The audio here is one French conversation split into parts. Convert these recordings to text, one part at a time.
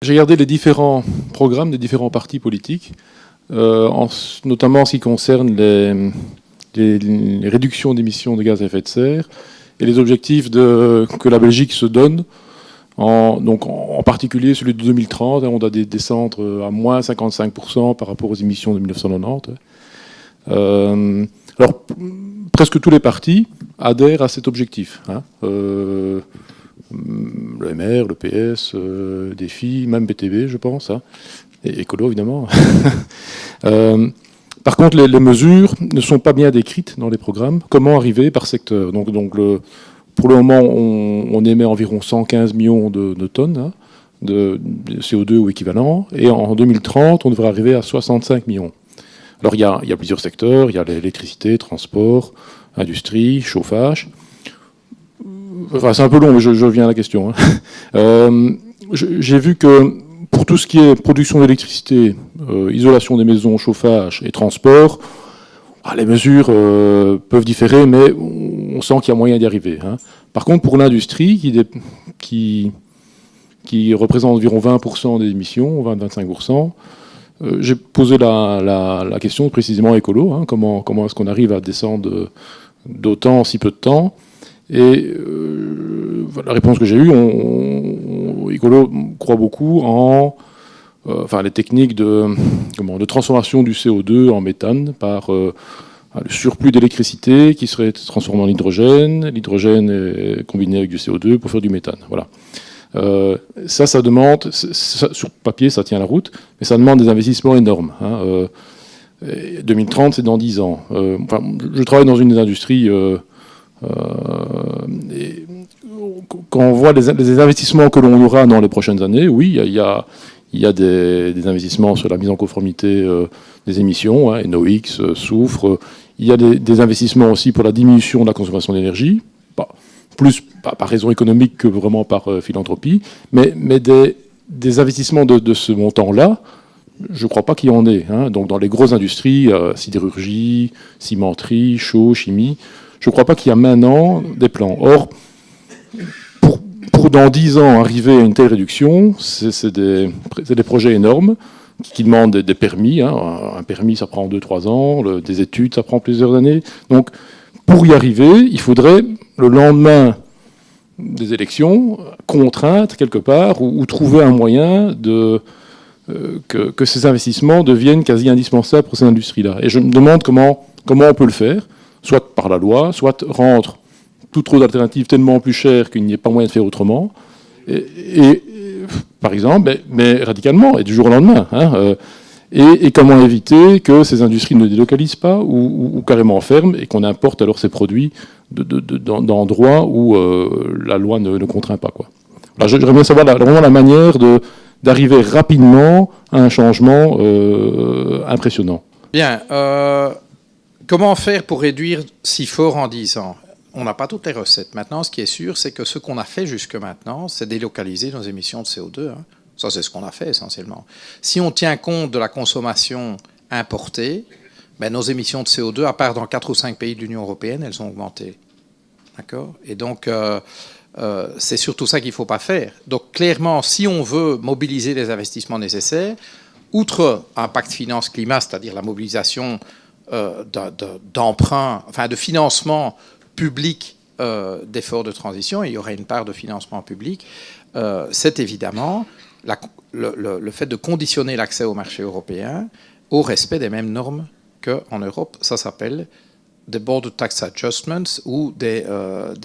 j'ai regardé les différents programmes des différents partis politiques, notamment en ce qui concerne les réductions d'émissions de gaz à effet de serre et les objectifs que la Belgique se donne, en particulier celui de 2030, on doit descendre à moins 55% par rapport aux émissions de 1990. Alors, presque tous les partis adhèrent à cet objectif. Le MR, le PS, Défi, même BTB, je pense, et Écolo, évidemment. Par contre, les mesures ne sont pas bien décrites dans les programmes. Comment arriver par secteur? Pour le moment, on émet environ 115 millions de tonnes de CO2 ou équivalent, et en 2030, on devrait arriver à 65 millions. Alors, il y a plusieurs secteurs. Il y a l'électricité, transport, industrie, chauffage. Enfin, c'est un peu long, mais je reviens à la question. J'ai vu que pour tout ce qui est production d'électricité, isolation des maisons, chauffage et transport, les mesures peuvent différer, mais on sent qu'il y a moyen d'y arriver. Par contre, pour l'industrie, qui représente environ 20% des émissions, 20-25%, j'ai posé la question précisément à Écolo, comment est-ce qu'on arrive à descendre d'autant en si peu de temps. Et la réponse que j'ai eue, Écolo croit beaucoup en les techniques de transformation du CO2 en méthane par le surplus d'électricité qui serait transformé en hydrogène. L'hydrogène est combiné avec du CO2 pour faire du méthane. Voilà. Ça demande, sur papier, ça tient la route, mais ça demande des investissements énormes. 2030, c'est dans 10 ans. Je travaille dans une des industries. Quand on voit les investissements que l'on aura dans les prochaines années, oui, il y a des investissements sur la mise en conformité des émissions, NOx, soufre. Il y a des investissements aussi pour la diminution de la consommation d'énergie, plus par raison économique que vraiment par philanthropie, mais des investissements de ce montant-là, je ne crois pas qu'il y en ait. Donc dans les grosses industries, sidérurgie, cimenterie, chaux, chimie, je ne crois pas qu'il y a maintenant des plans. Or, pour dans 10 ans arriver à une telle réduction, c'est des projets énormes qui demandent des permis. Un permis, ça prend 2-3 ans. Des études, ça prend plusieurs années. Donc, pour y arriver, il faudrait, le lendemain des élections, contraindre quelque part ou trouver un moyen que ces investissements deviennent quasi indispensables pour ces industries-là. Et je me demande comment on peut le faire, soit par la loi, soit rendre toute autre alternative tellement plus chère qu'il n'y ait pas moyen de faire autrement, et par exemple, mais radicalement, et du jour au lendemain. Et comment éviter que ces industries ne délocalisent pas ou carrément ferment et qu'on importe alors ces produits d'endroits où la loi ne contraint pas. Alors, j'aimerais bien savoir vraiment la manière d'arriver rapidement à un changement impressionnant. Bien. Comment faire pour réduire si fort en 10 ans? On n'a pas toutes les recettes. Maintenant, ce qui est sûr, c'est que ce qu'on a fait jusque maintenant, c'est délocaliser nos émissions de CO2. Ça, c'est ce qu'on a fait essentiellement. Si on tient compte de la consommation importée, nos émissions de CO2, à part dans 4 ou 5 pays de l'Union européenne, elles ont augmenté. D'accord? Et donc, c'est surtout ça qu'il ne faut pas faire. Donc, clairement, si on veut mobiliser les investissements nécessaires, outre un pacte finance-climat, c'est-à-dire la mobilisation d'emprunt, de financement public d'efforts de transition, et il y aurait une part de financement public, c'est évidemment le fait de conditionner l'accès au marché européen au respect des mêmes normes qu'en Europe. Ça s'appelle des border tax adjustments ou des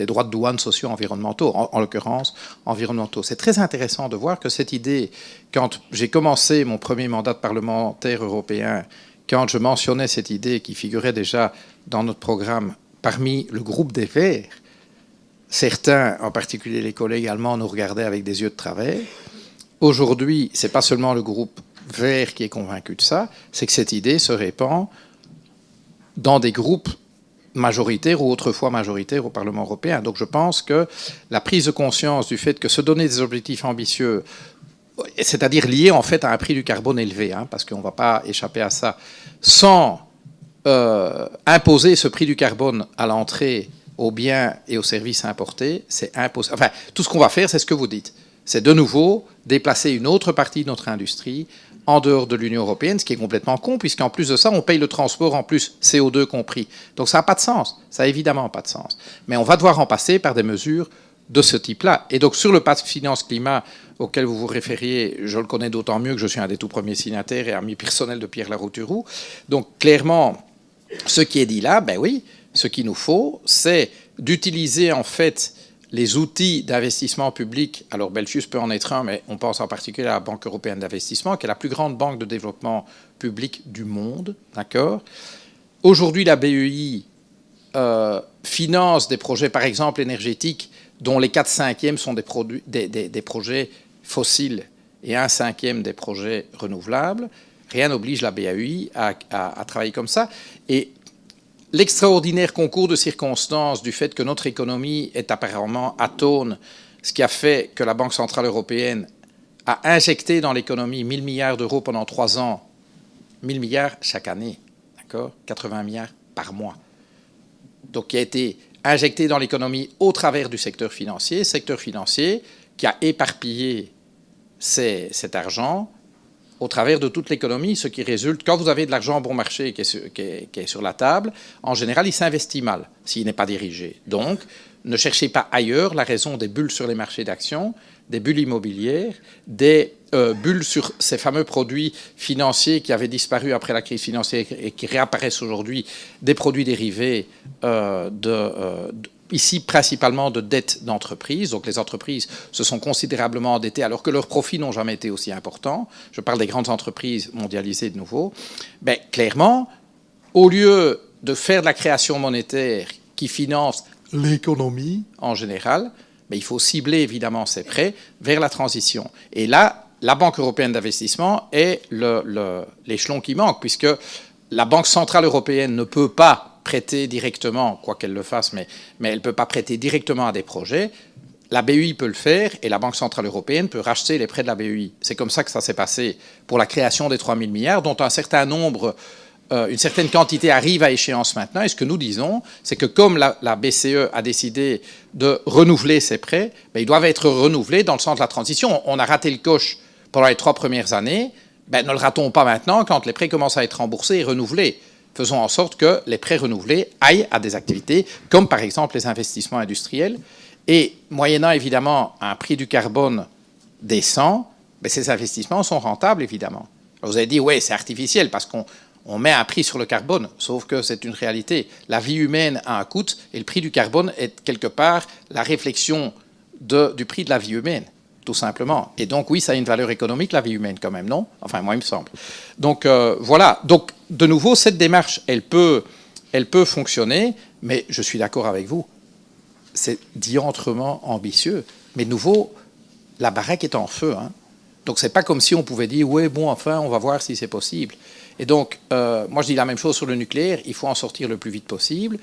droits de douane socio-environnementaux, en l'occurrence environnementaux. C'est très intéressant de voir que cette idée, quand j'ai commencé mon premier mandat de parlementaire européen, quand je mentionnais cette idée qui figurait déjà dans notre programme parmi le groupe des Verts, certains, en particulier les collègues allemands, nous regardaient avec des yeux de travers. Aujourd'hui, ce n'est pas seulement le groupe Vert qui est convaincu de ça, c'est que cette idée se répand dans des groupes majoritaires ou autrefois majoritaires au Parlement européen. Donc je pense que la prise de conscience du fait que se donner des objectifs ambitieux, c'est-à-dire liés en fait à un prix du carbone élevé, parce qu'on ne va pas échapper à ça, sans imposer ce prix du carbone à l'entrée aux biens et aux services importés, c'est impossible. Enfin, tout ce qu'on va faire, c'est ce que vous dites. c'est de nouveau déplacer une autre partie de notre industrie en dehors de l'Union européenne, ce qui est complètement con, puisqu'en plus de ça, on paye le transport en plus, CO2 compris. Donc ça n'a pas de sens, ça n'a évidemment pas de sens. Mais on va devoir en passer par des mesures de ce type-là. Et donc sur le pacte finance-climat auquel vous vous référiez, je le connais d'autant mieux que je suis un des tout premiers signataires et ami personnel de Pierre Larouturou. Donc clairement, ce qui est dit là, ben oui, ce qu'il nous faut, c'est d'utiliser en fait les outils d'investissement public. Alors Belfius peut en être un, mais on pense en particulier à la Banque européenne d'investissement, qui est la plus grande banque de développement public du monde. D'accord ? Aujourd'hui, la BEI finance des projets, par exemple énergétiques, dont les 4/5 sont des projets fossiles et 1/5 des projets renouvelables. Rien n'oblige la BEI à travailler comme ça. Et l'extraordinaire concours de circonstances du fait que notre économie est apparemment atone, ce qui a fait que la Banque centrale européenne a injecté dans l'économie 1 000 milliards d'euros pendant 3 ans, 1 000 milliards chaque année, d'accord, 80 milliards par mois. Donc qui a été injecté dans l'économie au travers du secteur financier qui a éparpillé cet argent au travers de toute l'économie, ce qui résulte, quand vous avez de l'argent bon marché qui est sur la table, en général, il s'investit mal s'il n'est pas dirigé. Donc, ne cherchez pas ailleurs la raison des bulles sur les marchés d'actions, des bulles immobilières, des bulles sur ces fameux produits financiers qui avaient disparu après la crise financière et qui réapparaissent aujourd'hui, des produits dérivés ici principalement de dettes d'entreprises. Donc les entreprises se sont considérablement endettées alors que leurs profits n'ont jamais été aussi importants. Je parle des grandes entreprises mondialisées de nouveau. Ben, clairement, au lieu de faire de la création monétaire qui finance l'économie en général, ben, il faut cibler évidemment ces prêts vers la transition. Et là, la Banque européenne d'investissement est l'échelon qui manque, puisque la Banque centrale européenne ne peut pas prêter directement, quoi qu'elle le fasse, mais elle ne peut pas prêter directement à des projets. La BEI peut le faire et la Banque centrale européenne peut racheter les prêts de la BEI. C'est comme ça que ça s'est passé pour la création des 3 000 milliards, dont un certain nombre, une certaine quantité arrive à échéance maintenant. Et ce que nous disons, c'est que comme la BCE a décidé de renouveler ses prêts, ben, ils doivent être renouvelés dans le sens de la transition. On a raté le coche pendant les 3 premières années, ben, ne le ratons pas maintenant quand les prêts commencent à être remboursés et renouvelés. Faisons en sorte que les prêts renouvelés aillent à des activités comme par exemple les investissements industriels. Et moyennant évidemment un prix du carbone décent, ben ces investissements sont rentables évidemment. Alors vous avez dit, oui, c'est artificiel parce qu'on met un prix sur le carbone, sauf que c'est une réalité. La vie humaine a un coût et le prix du carbone est quelque part la réflexion du prix de la vie humaine. Tout simplement. Et donc, oui, ça a une valeur économique, la vie humaine, quand même, non ? Enfin, moi, il me semble. Donc, voilà. Donc, de nouveau, cette démarche, elle peut fonctionner, mais je suis d'accord avec vous. C'est diantrement ambitieux. Mais de nouveau, la baraque est en feu. Hein. Donc, c'est pas comme si on pouvait dire, oui, bon, enfin, on va voir si c'est possible. Et donc, moi, je dis la même chose sur le nucléaire. Il faut en sortir le plus vite possible.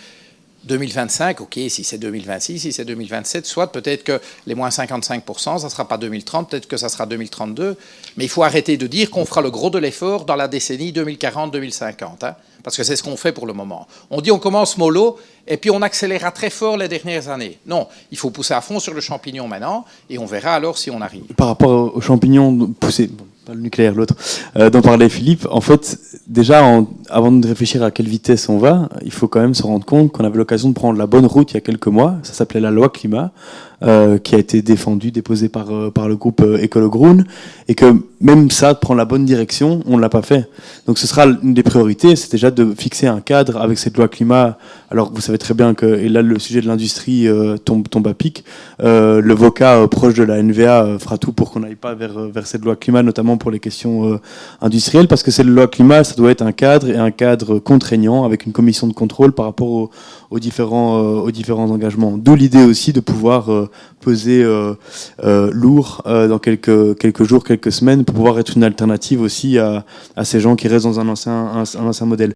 2025, ok, si c'est 2026, si c'est 2027, soit peut-être que les moins 55%, ça ne sera pas 2030, peut-être que ça sera 2032, mais il faut arrêter de dire qu'on fera le gros de l'effort dans la décennie 2040-2050, hein, parce que c'est ce qu'on fait pour le moment. On dit on commence mollo, et puis on accélérera très fort les dernières années. Non, il faut pousser à fond sur le champignon maintenant, et on verra alors si on arrive. Par rapport aux champignons poussés, pas le nucléaire, l'autre, dont parlait Philippe, en fait, déjà, avant de réfléchir à quelle vitesse on va, il faut quand même se rendre compte qu'on avait l'occasion de prendre la bonne route il y a quelques mois. Ça s'appelait la loi climat, qui a été déposée par le groupe Ecologroen, et que même ça, de prendre la bonne direction, on ne l'a pas fait. Donc ce sera une des priorités, c'est déjà de fixer un cadre avec cette loi climat. Alors vous savez très bien que, et là le sujet de l'industrie tombe à pic, le VOCA proche de la NVA fera tout pour qu'on n'aille pas vers cette loi climat, notamment pour les questions industrielles, parce que cette loi climat, ça doit être un cadre, et un cadre contraignant, avec une commission de contrôle par rapport aux différents engagements. D'où l'idée aussi de pouvoir peser lourd dans quelques jours, quelques semaines, pour pouvoir être une alternative aussi à ces gens qui restent dans un ancien modèle.